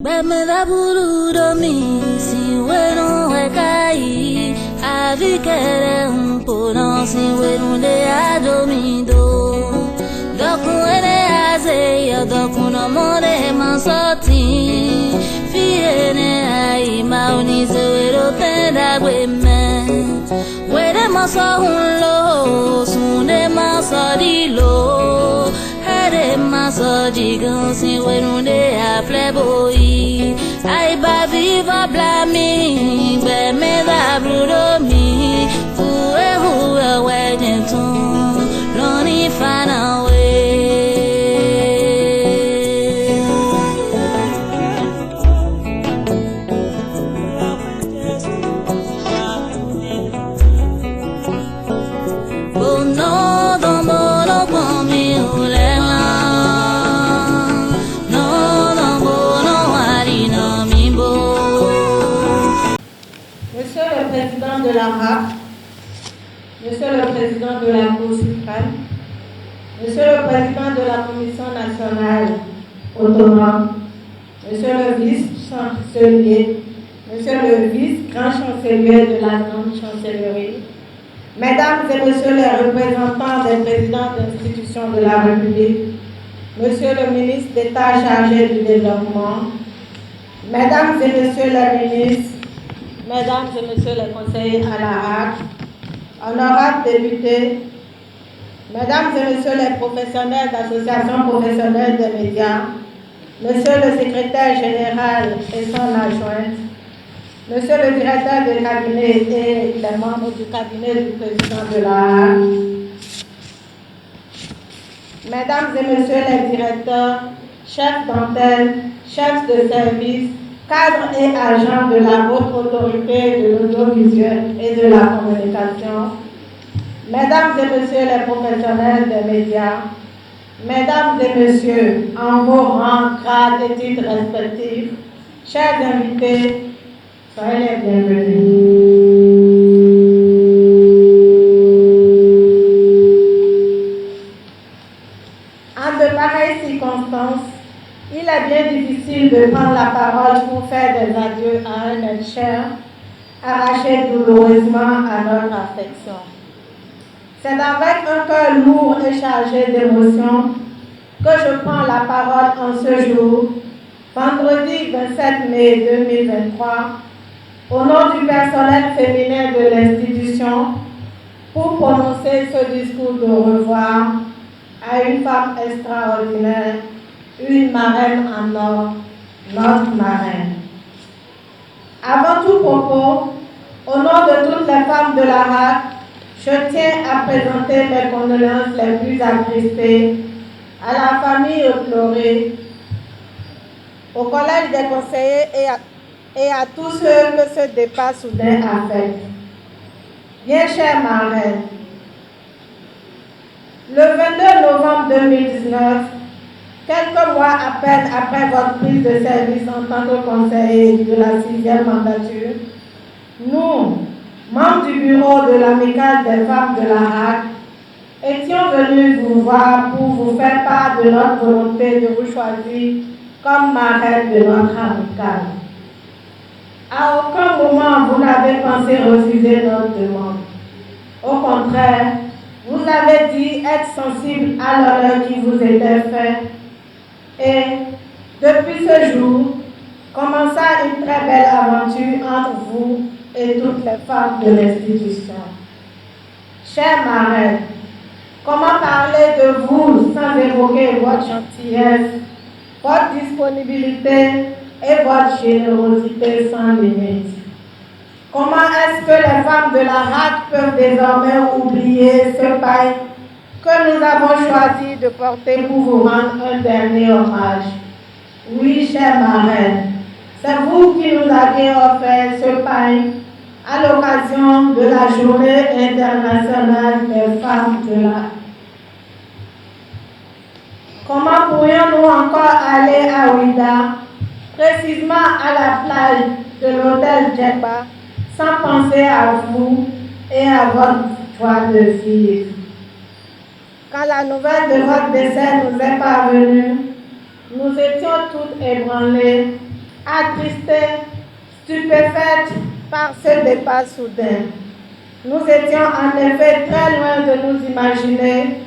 Bemeda burudo mi si wenu ekai avikere umpono si wenu de adomido doku ene aze yo doku no more mansoti fiene ai mauni se wero penda gweme wede maso hunlo sune maso dilo hede maso digan si wenu de afleboyi ai ba viva blami be me da brudo mi huwe wedenton loni fana de la RAC, Monsieur le Président de la Cour suprême, Monsieur le Président de la Commission nationale autonome, Monsieur le Vice-Chancelier, Monsieur le Vice-Grand-Chancelier de la Grande Chancellerie, Mesdames et Messieurs les représentants des présidents d'institutions de la République, Monsieur le ministre d'État chargé du développement, Mesdames et Messieurs les ministres, Mesdames et Messieurs les conseillers à la RAC, honorables députés, Mesdames et Messieurs les professionnels d'associations professionnelles des médias, Monsieur le secrétaire général et son adjointe, Monsieur le directeur de cabinet et les membres du cabinet du président de la RAC, Mesdames et Messieurs les directeurs, chefs d'antenne, chefs de service, cadres et agents de la haute autorité de l'audiovisuel et de la communication, Mesdames et Messieurs les professionnels des médias, Mesdames et Messieurs, en vos rangs, grades et titres respectifs, chers invités, soyez les bienvenus. En de pareilles circonstances, il est bien difficile de prendre la parole pour faire des adieux à un être cher, arraché douloureusement à notre affection. C'est avec un cœur lourd et chargé d'émotions que je prends la parole en ce jour, vendredi 27 mai 2023, au nom du personnel féminin de l'institution, pour prononcer ce discours de revoir à une femme extraordinaire, une marraine en or, notre marraine. Avant tout propos, au nom de toutes les femmes de la RAC, je tiens à présenter mes condoléances les plus attristées à la famille éplorée, au collège des conseillers et à tous ceux que ce départ soudain affecte. Bien chère marraine, le 22 novembre 2019, quelques mois à peine après votre prise de service en tant que conseiller de la 6e mandature, nous, membres du bureau de l'Amicale des femmes de la RAC, étions venus vous voir pour vous faire part de notre volonté de vous choisir comme marraine de notre amicale. À aucun moment vous n'avez pensé refuser notre demande. Au contraire, vous avez dit être sensible à l'honneur qui vous était fait. Et depuis ce jour, commença une très belle aventure entre vous et toutes les femmes de l'institution. Chère marraine, comment parler de vous sans évoquer votre gentillesse, votre disponibilité et votre générosité sans limite? Comment est-ce que les femmes de la RAC peuvent désormais oublier ce paille que nous avons choisi de porter pour vous rendre un dernier hommage? Oui, chère marraine, c'est vous qui nous avez offert ce paille à l'occasion de la Journée internationale des femmes de la RAC. Comment pourrions-nous encore aller à Ouida, précisément à la plage de l'hôtel Djeba, sans penser à vous et à votre joie de vivre? Quand la nouvelle de votre décès nous est parvenue, nous étions toutes ébranlées attristée, stupéfaite par ce départ soudain. Nous étions en effet très loin de nous imaginer,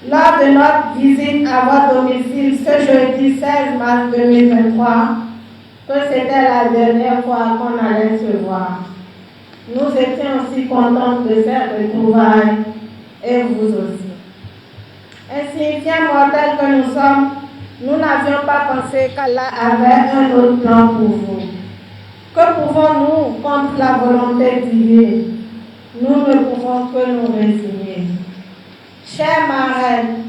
lors de notre visite à votre domicile ce jeudi 16 mars 2023, que c'était la dernière fois qu'on allait se voir. Nous étions aussi contents de faire retrouvailles, et vous aussi. Insignifiants mortels que nous sommes, nous n'avions pas pensé qu'Allah avait un autre plan pour vous. Que pouvons-nous contre la volonté divine? Nous ne pouvons que nous résigner. Chère marraine,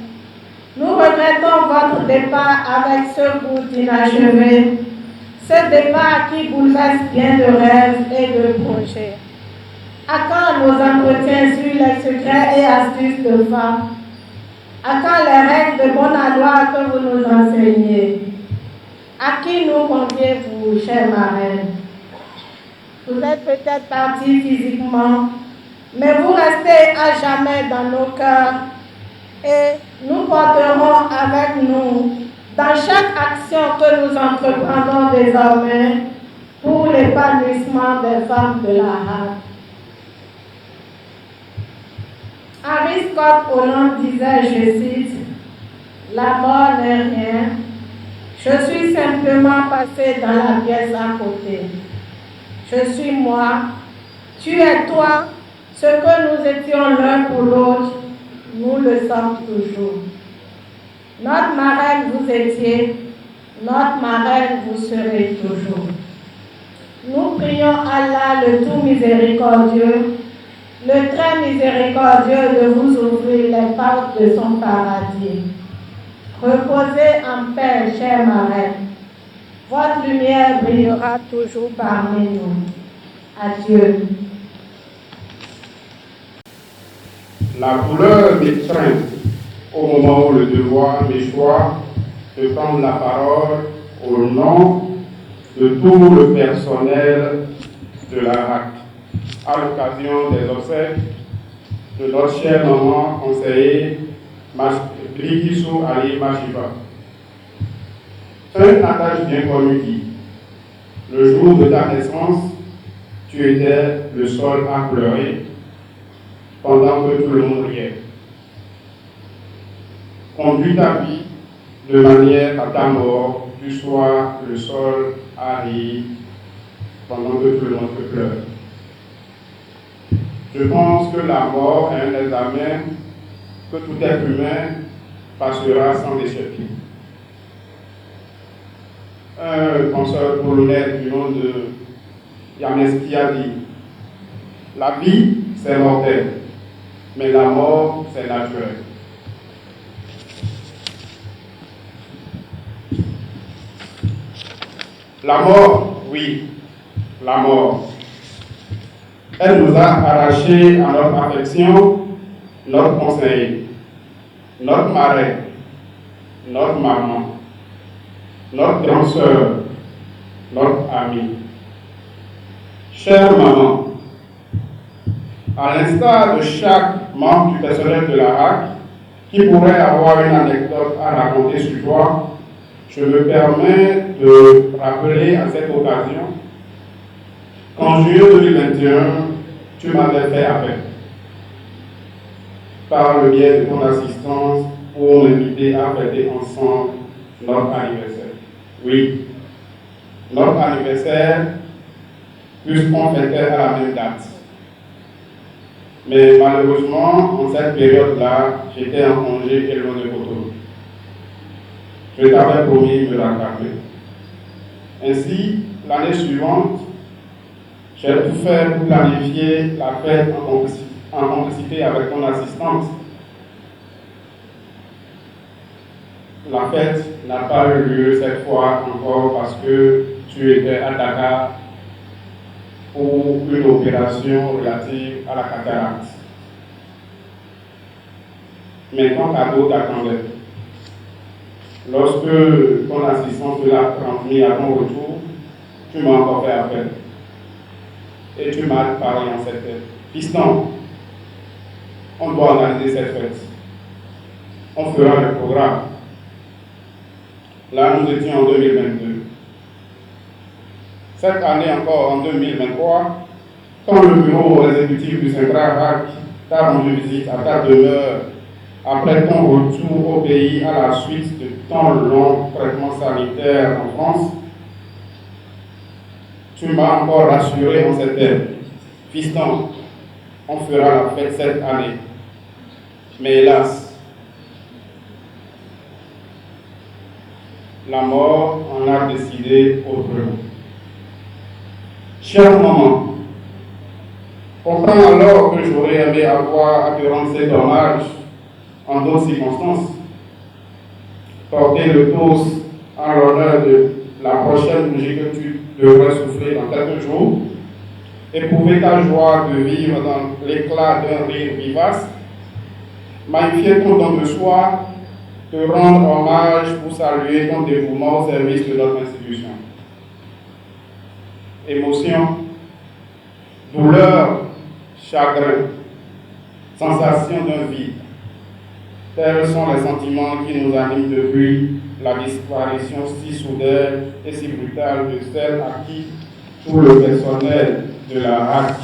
nous regrettons votre départ avec ce goût inachevé, ce départ qui bouleverse bien de rêves et de projets. À quand nos entretiens sur les secrets et astuces de femmes? À quand les règles de bonne aloi que vous nous enseignez? À qui nous conviez-vous, chère marraine? Vous êtes peut-être partie physiquement, mais vous restez à jamais dans nos cœurs et nous porterons avec nous dans chaque action que nous entreprendrons désormais pour l'épanouissement des femmes de la Hague. Henry Scott Hollande disait, je cite, « La mort n'est rien, je suis simplement passé dans la pièce à côté. Je suis moi, tu es toi, ce que nous étions l'un pour l'autre, nous le sommes toujours. Notre marraine vous étiez, notre marraine vous serez toujours. Nous prions Allah le tout miséricordieux, le très miséricordieux de vous ouvrir les portes de son paradis. Reposez en paix, chère marraine. Votre lumière brillera toujours parmi nous. Adieu. La douleur m'étreint au moment où le devoir m'échoit de prendre la parole au nom de tout le personnel de la RAC à l'occasion des obsèques de notre chère maman conseiller Gligisou Ali Machiva. Un adage bien connu dit, le jour de ta naissance, tu étais le seul à pleurer pendant que tout le monde riait. Conduis ta vie de manière à ta mort, tu sois le seul à rire pendant que tout le monde pleure. Je pense que la mort est un examen que tout être humain passera sans échapper. Un penseur polonais du nom de Jameski a dit « La vie, c'est mortel, mais la mort, c'est naturel. » La mort, oui, la mort. Elle nous a arrachés à notre affection, notre conseiller, notre marraine, notre maman, notre grande sœur, notre amie. Chère maman, à l'instar de chaque membre du personnel de la RAC qui pourrait avoir une anecdote à raconter sur toi, je me permets de rappeler à cette occasion qu'en juillet 2021, tu m'avais fait appel par le biais de ton assistance pour m'inviter à fêter ensemble notre anniversaire. Oui, notre anniversaire, puisqu'on fêtait à la même date. Mais malheureusement, en cette période-là, j'étais en congé et loin de Cotonou. Je t'avais promis de me rattraper. Ainsi, l'année suivante, j'ai tout fait pour planifier la fête en complicité avec ton assistante. La fête n'a pas eu lieu cette fois encore parce que tu étais à Dakar pour une opération relative à la cataracte. Mais ton cadeau t'attendait. Lorsque ton assistance te l'a transmis à ton retour, tu m'as encore fait appel. Et tu m'as parlé en cette fête. Fiston, on doit organiser cette fête. On fera le programme. Là, nous étions en 2022. Cette année encore, en 2023, quand le bureau exécutif du Central RAC t'a rendu visite à ta demeure après ton retour au pays à la suite de ton long traitement sanitaire en France, tu m'as encore rassuré en ces termes. Fiston, on fera la fête cette année. Mais hélas, la mort en a décidé autrement. Chère maman, comprends alors que j'aurais aimé avoir à te rendre cet hommage en d'autres circonstances. Porter le toast en l'honneur de la prochaine bougie que tu devrais souffler dans quelques jours, éprouver ta joie de vivre dans l'éclat d'un rire vivace, magnifier ton don de soi, te rendre hommage pour saluer ton dévouement au service de notre institution. Émotion, douleur, chagrin, sensation d'un vide. Tels sont les sentiments qui nous animent depuis la disparition si soudaine et si brutale de celle à qui tout le personnel de la RAC,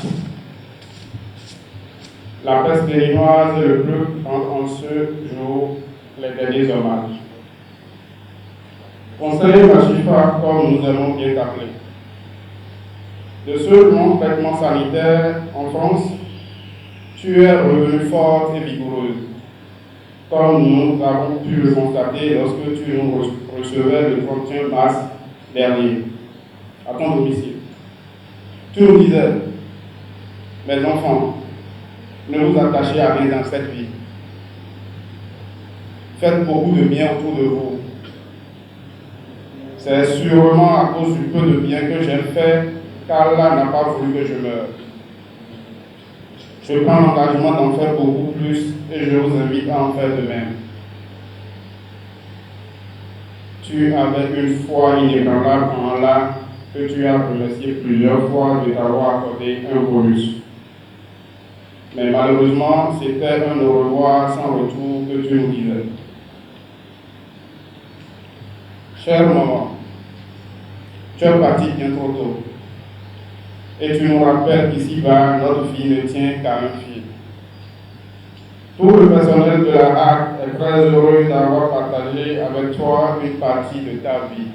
la presse béninoise et le peuple rendent en ce jour les derniers hommages. Conseiller Machifa, comme nous allons bien t'appeler, de ce long traitement sanitaire en France, tu es revenue forte et vigoureuse, comme nous avons pu le constater lorsque tu nous recevais le 31 mars dernier, à ton domicile. Tu nous disais, mes enfants, ne vous attachez à rien dans cette vie. Faites beaucoup de bien autour de vous. C'est sûrement à cause du peu de bien que j'ai fait qu'Allah n'a pas voulu que je meure. Je prends l'engagement d'en faire beaucoup plus et je vous invite à en faire de même. Tu avais une foi inébranlable en Allah que tu as remercié plusieurs fois de t'avoir accordé un bonus. Mais malheureusement, c'était un au revoir sans retour que tu nous disais. Chère maman, tu es partie bien trop tôt. Et tu nous rappelles qu'ici-bas, notre fille ne tient qu'à un fil. Tout le personnel de la RAC est très heureux d'avoir partagé avec toi une partie de ta vie.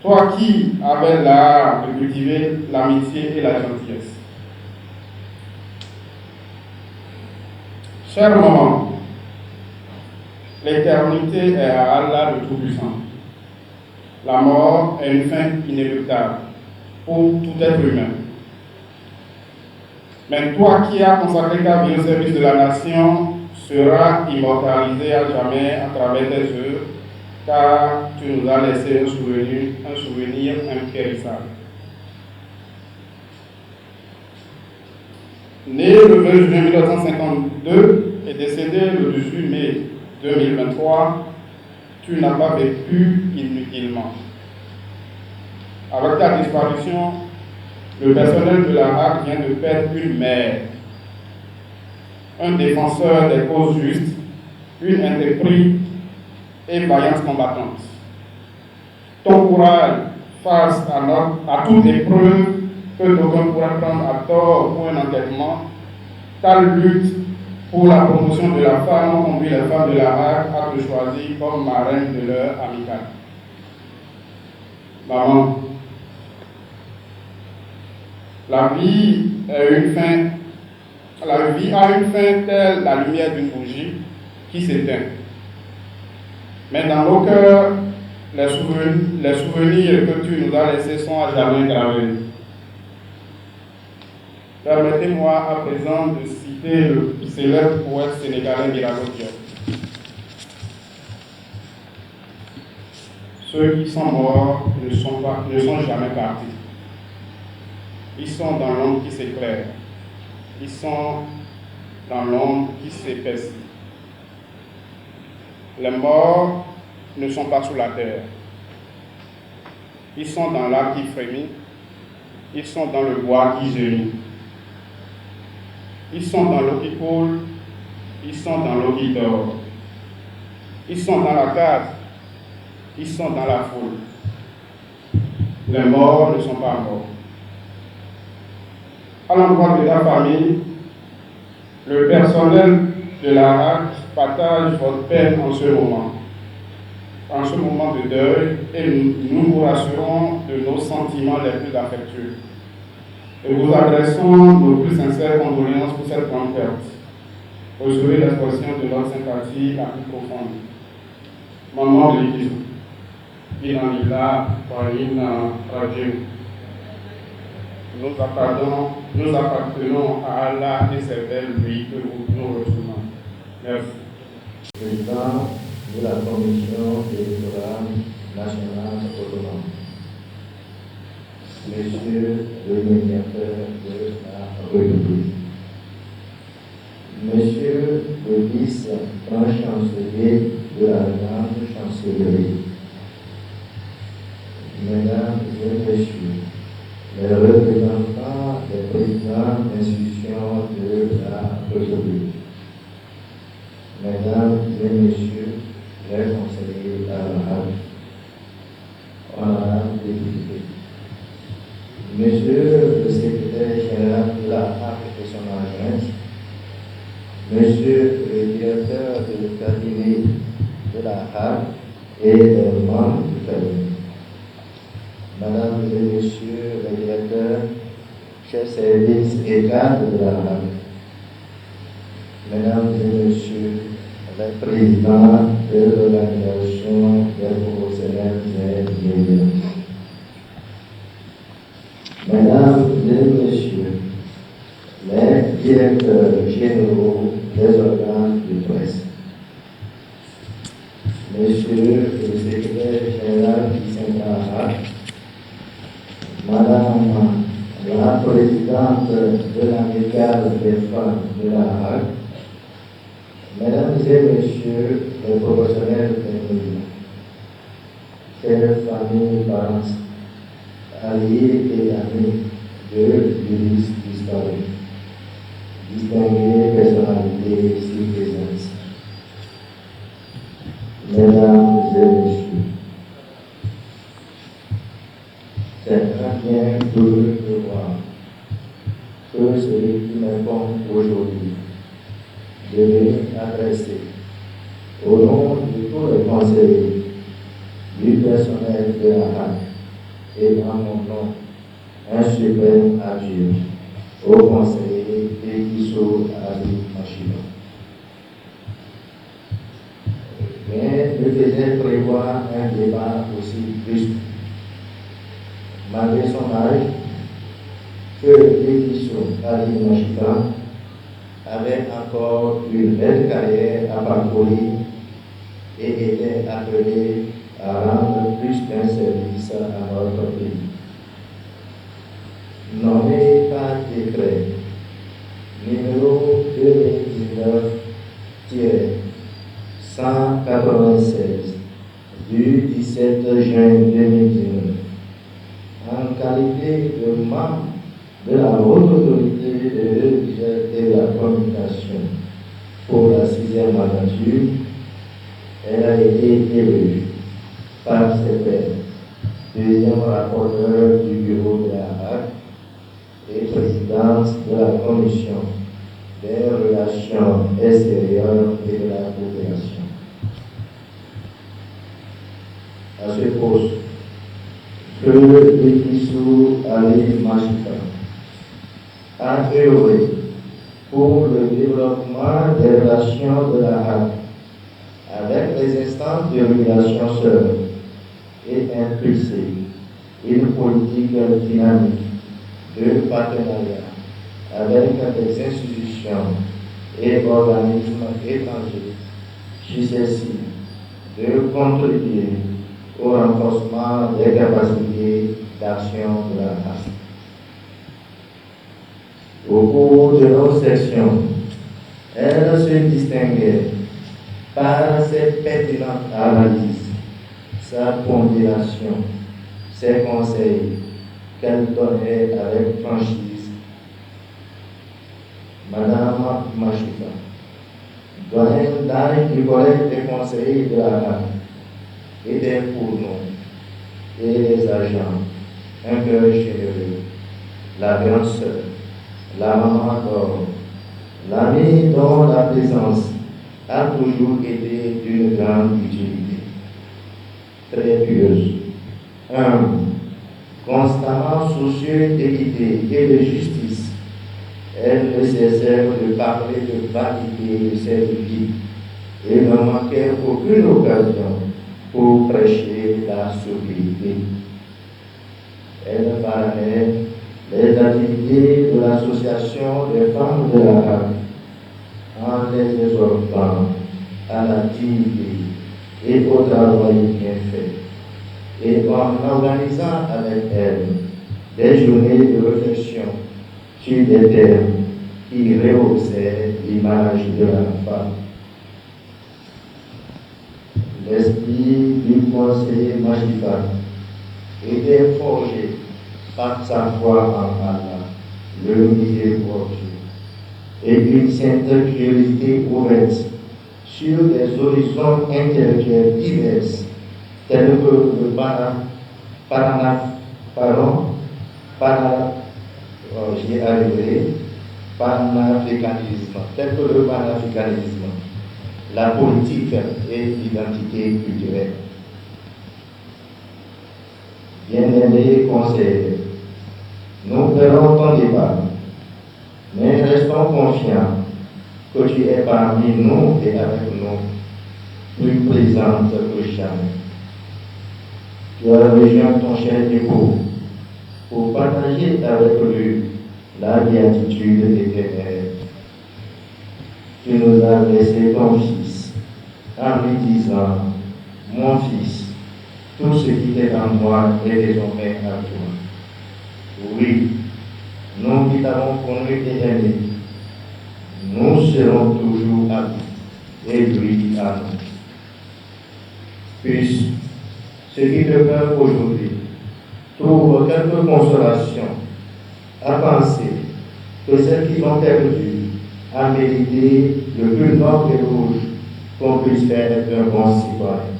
Toi qui avais l'art de cultiver l'amitié et la gentillesse. Chère maman, l'éternité est à Allah le Tout-Puissant. La mort est une fin inéluctable pour tout être humain. Mais toi qui as consacré ta vie au service de la nation seras immortalisé à jamais à travers tes œuvres, car tu nous as laissé un souvenir impérissable. Né le 20 juin 1952 et décédé le 18 mai 2023, tu n'as pas vécu inutilement. Avec ta disparition, le personnel de la RAC vient de perdre une mère, un défenseur des causes justes, une intrépide et vaillante combattante. Ton courage face à toute épreuve que d'aucuns pourraient prendre à tort pour un entêtement, ta lutte pour la promotion de la femme ont conduit les femmes de la RAC à te choisir comme marraine de leur amicale. Maman, la vie a une fin telle la lumière d'une bougie qui s'éteint. Mais dans nos cœurs, les souvenirs que tu nous as laissés sont à jamais gravés. Permettez-moi à présent de citer le célèbre poète sénégalais Mirabeau Diop. Ceux qui sont morts ne sont jamais partis. Ils sont dans l'ombre qui s'éclaire. Ils sont dans l'ombre qui s'épaissit. Les morts ne sont pas sous la terre. Ils sont dans l'arbre qui frémit. Ils sont dans le bois qui gémit. Ils sont dans l'eau qui coule. Ils sont dans l'eau qui dort. Ils sont dans la cave. Ils sont dans la foule. Les morts ne sont pas morts. À l'endroit de ta famille, le personnel de la HAC partage votre peine en ce moment de deuil, et nous vous rassurons de nos sentiments les plus affectueux. Et vous adressons nos plus sincères condoléances pour cette grande perte. Recevez l'expression de notre sympathie la plus profonde. Maman de l'Église, Inanila, Païna, Radio. Nous appartenons à Allah et c'est vers lui que nous retournons. Merci. Président de la Commission électorale nationale autonome, Monsieur le médiateur de la République, Monsieur le vice-grand chancelier de la grande chancellerie, Mesdames et Messieurs, les représentants des présidents d'institutions de la République, Mesdames et Messieurs les conseillers à la HAC, honorables députés, Monsieur le secrétaire général de la HAC et son adjointe, Monsieur le directeur du cabinet de la HAC et les membres du cabinet, Mesdames et Messieurs les directeurs, chefs services et cadres de la HAC, Mesdames et Messieurs les présidents de l'organisation des professionnels des médias, Mesdames et Messieurs les directeurs généraux des organes de presse, Monsieur le secrétaire général du Saint-Ahad, Madame la présidente de l'amicale des femmes de la HAC, Mesdames et Messieurs les professionnels des médias, chères familles, parents, alliés et amis de l'Église disparue, distinguées personnalités ici présentes, Mesdames et Messieurs, c'est un bien douloureux de voir que celui qui m'incombe aujourd'hui de venir adresser au nom de tous les conseillers du personnel de la HAC et en mon nom un suprême adieu au conseiller Ekiso Ali Machiba. Mais je faisais prévoir un débat aussi brusque. Malgré son âge, que Ekiso Ali Machiba avait encore une belle carrière à parcourir et était appelé à rendre plus d'un service à notre pays. Nommé par décret numéro 2019-196 du 17 juin 2019, en qualité de membre de la haute autorité de la communication pour la 6e mandature, elle a été élue par ses pairs, deuxième rapporteur du bureau de la HAC et présidente de la commission des relations extérieures et de la coopération. À ce poste, que Ekiso Ali Machiba a œuvré pour le développement des relations de la HAC avec les instances de régulation sœurs et impulsé une politique dynamique de partenariat avec des institutions et organismes étrangers susceptibles de contribuer au renforcement des capacités d'action de la HAC. Au cours de nos sessions, elle se distinguait par ses pertinentes analyses, sa pondération, ses conseils qu'elle donnait avec franchise. Madame Machiba, doyenne d'âge du collège des conseillers de la HAC, était pour nous et les agents un cœur généreux, la grande sœur, la maman d'or, l'amie dont la présence a toujours été d'une grande utilité, très pieuse, humble, constamment soucieuse d'équité et de justice. Elle ne cessait de parler de vanité de cette vie et ne manquait aucune occasion pour prêcher la sobriété. Elle parlait les activités de l'association des femmes de la RAC en les exhortant à la dignité et au travail bien fait, et en organisant avec elle des journées de réflexion sur des thèmes qui rehaussaient l'image de la femme. L'esprit du conseiller Machifa était forgé par sa foi en Allah, le miséricordieux, et une sainte curiosité ouverte sur des horizons intellectuels divers, tels que le panafricanisme, la politique et l'identité culturelle. Bien-aimés conseillers, nous ferons ton débat, mais restons confiants que tu es parmi nous et avec nous, plus présente que jamais. Tu as rejoint ton cher époux pour partager avec lui la béatitude éternelle. Tu nous as laissé ton fils en lui disant, mon fils, tout ce qui est en moi est désormais à toi. Oui, nous qui t'avons connu et aimé, nous serons toujours à lui et lui à nous. Puisse ce qui te meurt aujourd'hui trouve quelque consolation à penser que celles qui ont perdu a mérité le plus noble éloge qu'on puisse faire d'un bon citoyen.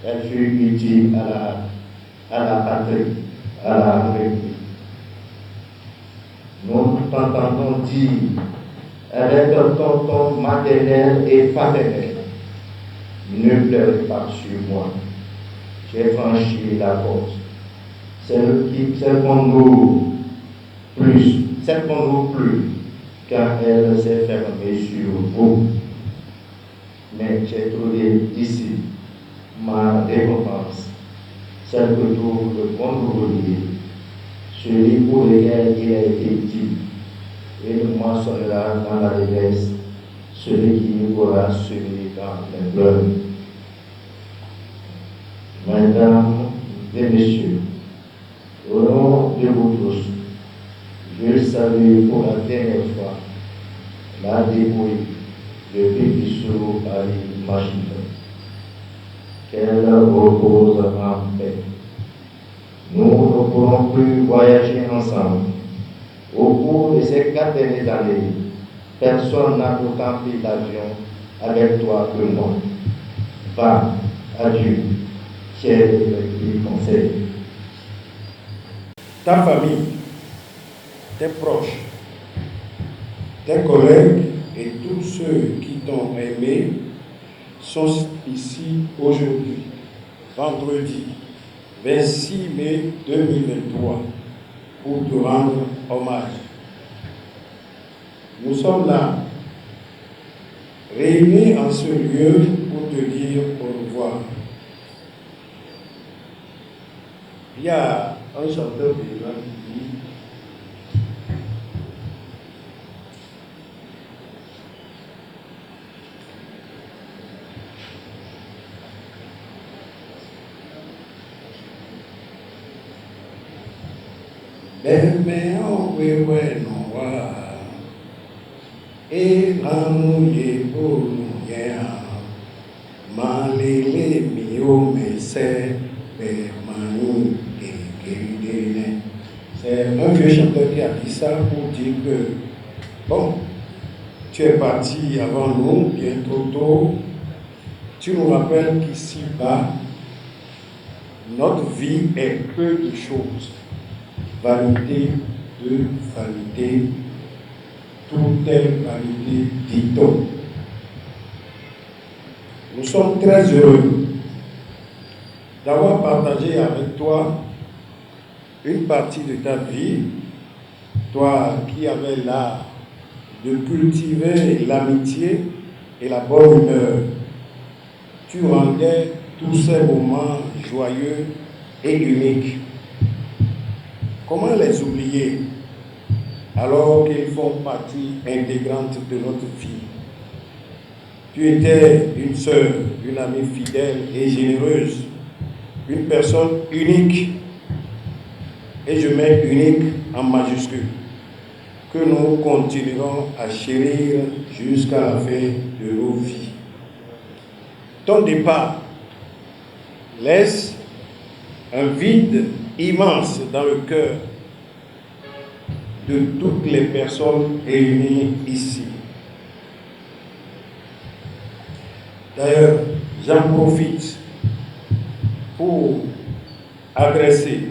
Elle fut utile à la patrie, à la République. Nous t'entendons dire avec un ton maternel et paternel, ne pleurez pas sur moi. J'ai franchi la porte. Celle qu'on n'ouvre plus, car elle s'est fermée sur vous. Mais j'ai trouvé ici ma récompense, celle que trouve le bon ouvrier, celui pour lequel il a été dit, et le moissonnera dans la détresse, celui qui pourra semer dans les pleurs. Mesdames et messieurs, au nom de vous tous, je salue pour la dernière fois la dépouille de Pékissou Ali Machifa. Qu'elle repose en paix. Nous ne pourrons plus voyager ensemble. Au cours de ces 4 dernières années, personne n'a autant pris l'avion avec toi que moi. Va, adieu, cher et conseil. Ta famille, tes proches, tes collègues et tous ceux qui t'ont aimé sont ici aujourd'hui, vendredi 26 mai 2023, pour te rendre hommage. Nous sommes là, réunis en ce lieu pour te dire au revoir. Il y a un chanteur paysan qui dit Bébé en wewe noa et ramouye boulouya malele mio mese bemani kekedene. C'est un vieux chanteur qui a dit ça pour dire que bon, tu es parti avant nous, bien trop tôt. Tu nous rappelles qu'ici-bas, notre vie est peu de choses. Vanité de vanité, tout est vanité, dit-on. Nous sommes très heureux d'avoir partagé avec toi une partie de ta vie, toi qui avais l'art de cultiver l'amitié et la bonne humeur. Tu rendais tous ces moments joyeux et uniques. Comment les oublier alors qu'ils font partie intégrante de notre vie? Tu étais une sœur, une amie fidèle et généreuse, une personne unique, et je mets unique en majuscule, que nous continuerons à chérir jusqu'à la fin de nos vies. Ton départ laisse un vide immense dans le cœur de toutes les personnes réunies ici. D'ailleurs, j'en profite pour adresser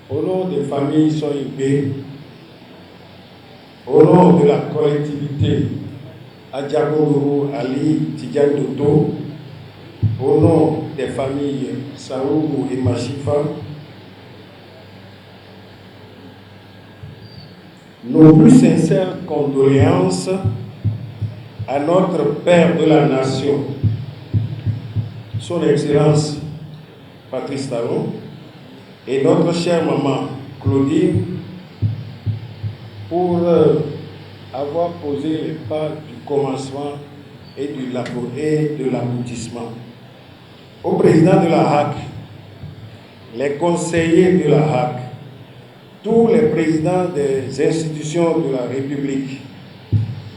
au nom des familles Soyibé, au nom de la collectivité Adjagourou Ali Tidjane Dodo, au nom des familles Saougou et Machifa, nos plus sincères condoléances à notre Père de la Nation, Son Excellence Patrice Talon, et notre chère maman Claudine, pour avoir posé les pas du commencement et de l'aboutissement. Au président de la HAC, les conseillers de la HAC, tous les présidents des institutions de la République,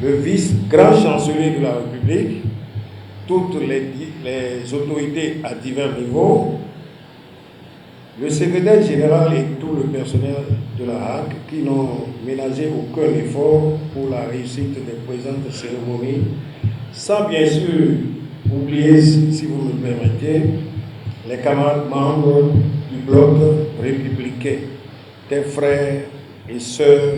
le vice-grand chancelier de la République, toutes les autorités à divers niveaux, le secrétaire général et tout le personnel de la HAC qui n'ont ménagé aucun effort pour la réussite des présentes cérémonies, sans bien sûr oublier, si vous me permettez, les camarades membres du bloc républicain, tes frères et sœurs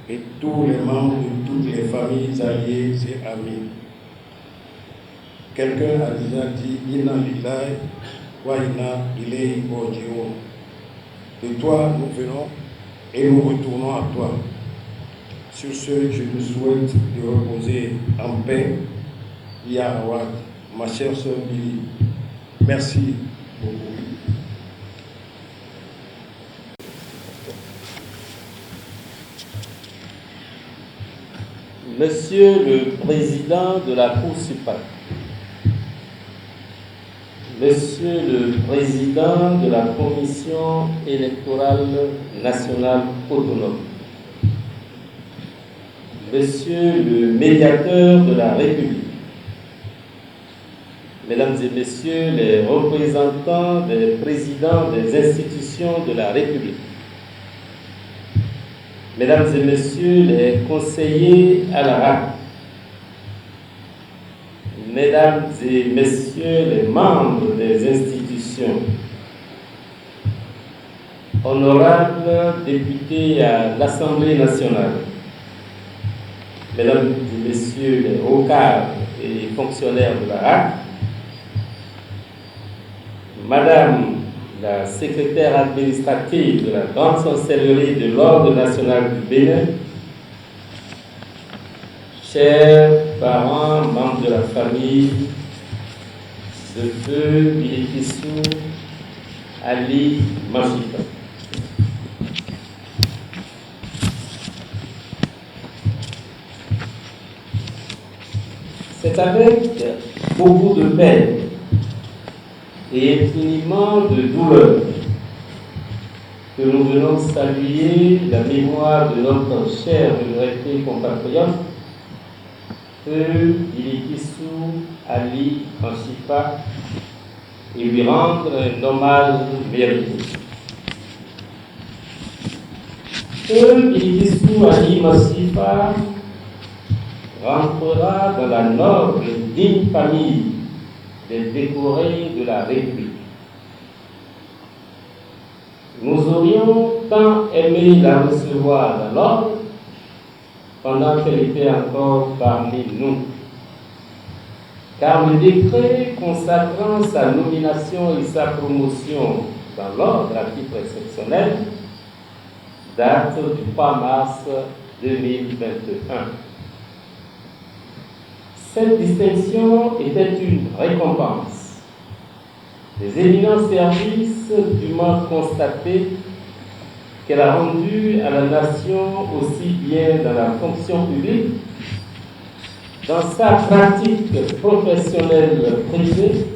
et tous les membres de toutes les familles alliées et amis. Quelqu'un a déjà dit Inna lillahi wa inna ilayhi raji'un. De toi, nous venons et nous retournons à toi. Sur ce, je vous souhaite de reposer en paix. Ya Awad, ma chère sœur Billy, merci beaucoup. Monsieur le Président de la Cour suprême, Monsieur le Président de la Commission électorale nationale autonome, Monsieur le Médiateur de la République, Mesdames et Messieurs les représentants des présidents des institutions de la République, Mesdames et Messieurs les conseillers à la RAC, Mesdames et Messieurs les membres des institutions, honorables députés à l'Assemblée nationale, Mesdames et Messieurs les hauts cadres et fonctionnaires de la RAC, Madame la secrétaire administrative de la Grande Chancellerie de l'Ordre national du Bénin, chers parents, membres de la famille de feu Bilikissou Ali Machifa. C'est avec beaucoup de peine et infiniment de douleur que nous venons saluer la mémoire de notre cher regretté compatriote, Feu Bilikissou Ali Machifa, et lui rendre un hommage mérité. Feu Bilikissou Ali Machifa rentrera dans la noble et digne famille des décorés de la République. nous aurions tant aimé la recevoir dans l'ordre pendant qu'elle était encore parmi nous. Car le décret consacrant sa nomination et sa promotion dans l'ordre à titre exceptionnel date du 3 mars 2021. Cette distinction était une récompense des éminents services dûment constatés qu'elle a rendus à la nation aussi bien dans la fonction publique, dans sa pratique professionnelle privée,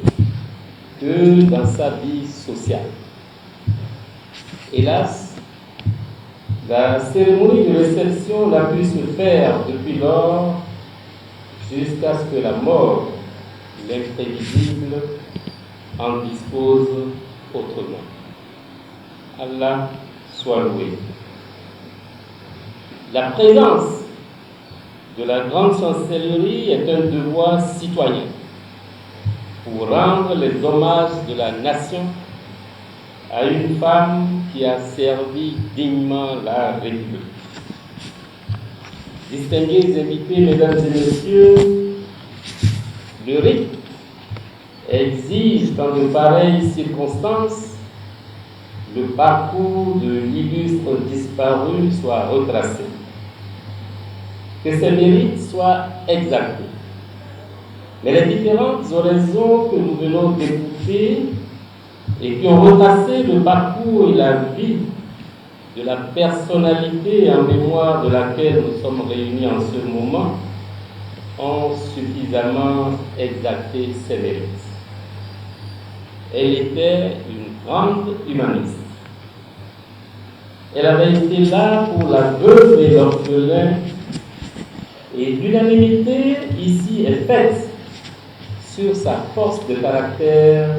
que dans sa vie sociale. Hélas, la cérémonie de réception n'a pu se faire depuis lors jusqu'à ce que la mort, l'imprévisible, en dispose autrement. Allah soit loué. La présence de la grande chancellerie est un devoir citoyen pour rendre les hommages de la nation à une femme qui a servi dignement la République. Distingués invités, mesdames et messieurs, le rite exige qu'en de pareilles circonstances, le parcours de l'illustre disparu soit retracé, que ses mérites soient exaltés. Mais les différentes oraisons que nous venons d'écouter et qui ont retracé le parcours et la vie de la personnalité en mémoire de laquelle nous sommes réunis en ce moment ont suffisamment exalté ses mérites. Elle était une grande humaniste. Elle avait été là pour la veuve et l'orphelin, et l'unanimité ici est faite sur sa force de caractère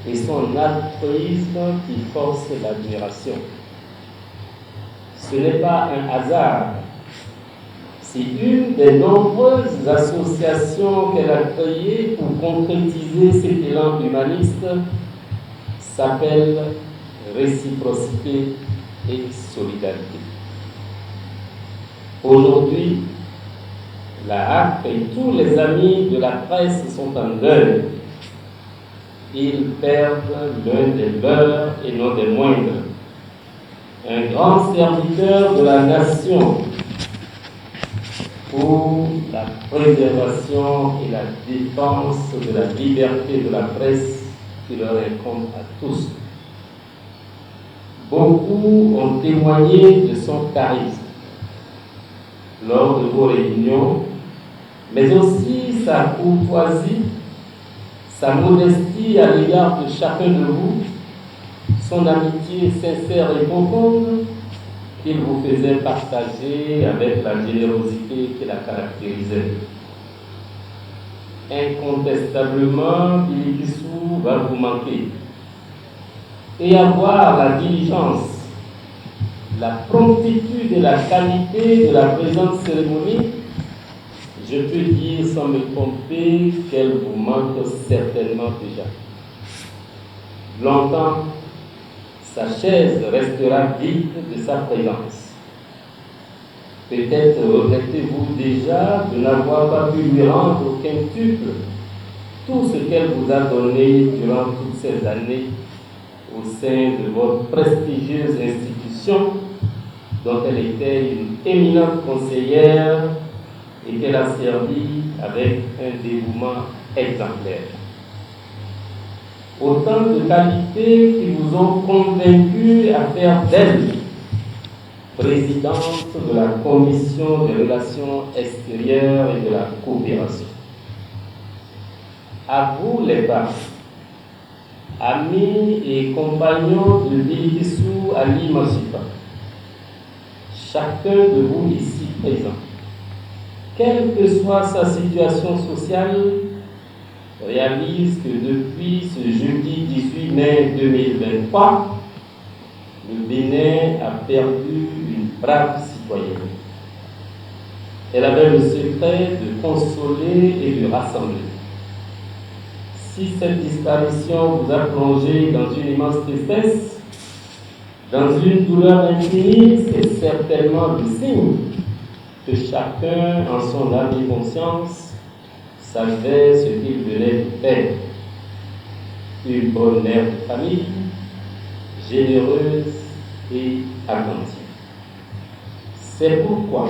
et son altruisme qui force l'admiration. Ce n'est pas un hasard si une des nombreuses associations qu'elle a créées pour concrétiser cet élan humaniste s'appelle Réciprocité et Solidarité. Aujourd'hui, la HAC et tous les amis de la presse sont en deuil. Ils perdent l'un des leurs et non des moindres. Un grand serviteur de la nation pour la préservation et la défense de la liberté de la presse qui leur incombe à tous. Beaucoup ont témoigné de son charisme lors de vos réunions, mais aussi sa courtoisie, sa modestie à l'égard de chacun de vous, son amitié sincère et profonde qu'il vous faisait partager avec la générosité qui la caractérisait. Incontestablement, Billy Bissou va vous manquer. Et avoir la diligence, la promptitude et la qualité de la présente cérémonie, je peux dire sans me tromper qu'elle vous manque certainement déjà. Longtemps, sa chaise restera vide de sa présence. Peut-être regrettez-vous déjà de n'avoir pas pu lui rendre au quintuple tout ce qu'elle vous a donné durant toutes ces années au sein de votre prestigieuse institution dont elle était une éminente conseillère et qu'elle a servi avec un dévouement exemplaire. Autant de qualités qui vous ont convaincu à faire d'elle présidente de la Commission des relations extérieures et de la coopération. À vous les femmes, amis et compagnons de Billy Bissou Ali Massifa, chacun de vous ici présent, quelle que soit sa situation sociale, réalise que depuis ce jeudi 18 mai 2023, le Bénin a perdu une brave citoyenne. Elle avait le secret de consoler et de rassembler. Si cette disparition vous a plongé dans une immense tristesse, Dans une douleur infinie, c'est certainement le signe que chacun, en son âme et conscience, savait ce qu'il venait de faire. Une bonne mère de famille, généreuse et attentive. C'est pourquoi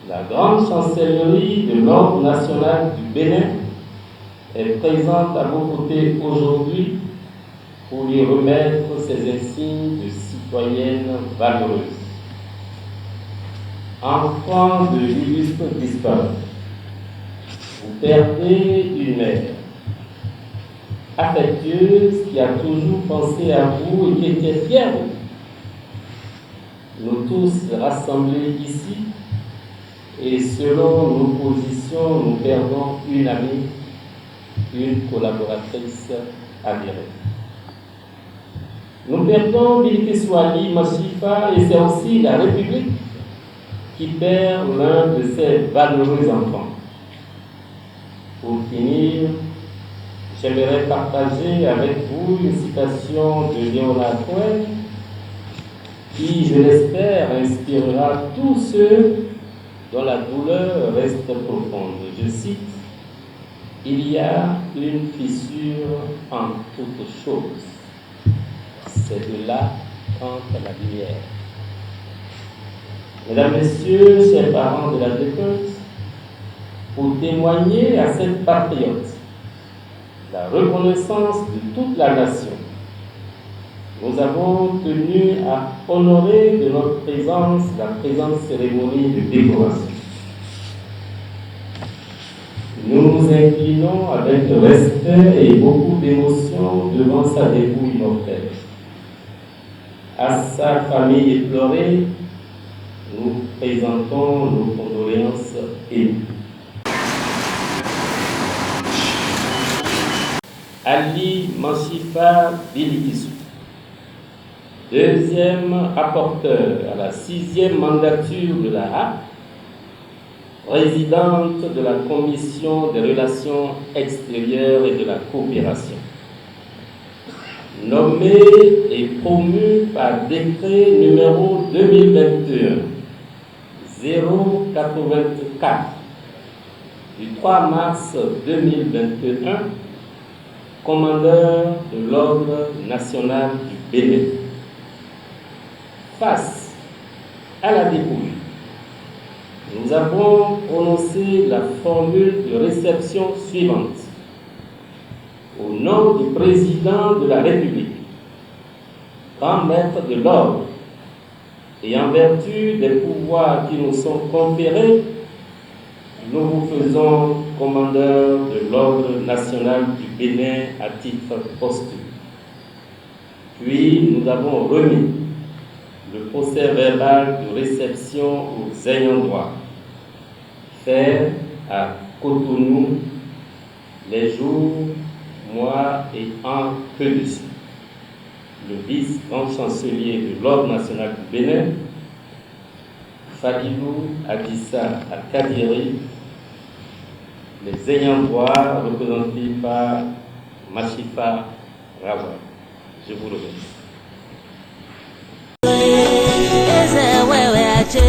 la grande chancellerie de l'Ordre national du Bénin est présente à vos côtés aujourd'hui pour lui remettre ses insignes de citoyenne valeureuse. Enfant de l'illustre disparu, vous perdez une mère affectueuse qui a toujours pensé à vous et qui était fière de vous. Nous tous rassemblés ici, et selon nos positions, nous perdons une amie, une collaboratrice avérée. Nous perdons Bilki Swali Machifa et c'est aussi la République qui perd l'un de ses valeureux enfants. Pour finir, j'aimerais partager avec vous une citation de Léonard Cohen qui, je l'espère, inspirera tous ceux dont la douleur reste profonde. Je cite: « Il y a une fissure en toute chose. C'est de là qu'entre la lumière. » Mesdames, Messieurs, chers parents de la défunte, pour témoigner à cette patriote la reconnaissance de toute la nation, nous avons tenu à honorer de notre présence la présente cérémonie de décoration. Nous nous inclinons avec respect et beaucoup d'émotion devant sa dépouille mortelle. À sa famille éplorée, nous présentons nos condoléances émues. Ali Machifa Bilkisu, deuxième rapporteur à la 6e mandature de la HAP, présidente de la Commission des relations extérieures et de la coopération, nommée et promue par décret numéro 2021-084 du 3 mars 2021, commandeur de l'Ordre national du Bénin. Face à la dépouille, nous avons prononcé la formule de réception suivante. Au nom du président de la République, grand maître de l'ordre, et en vertu des pouvoirs qui nous sont conférés, nous vous faisons commandeur de l'Ordre national du Bénin à titre posthume. Puis nous avons remis le procès verbal de réception aux ayants droit, fait à Cotonou les jours, mois et ans que dessus. Le vice-grand chancelier de l'Ordre national du Bénin, Fadilou Adissa Al-Kadiri, les ayants droit représentés par Machifa Rawa. Je vous remercie. Ese wewe ache,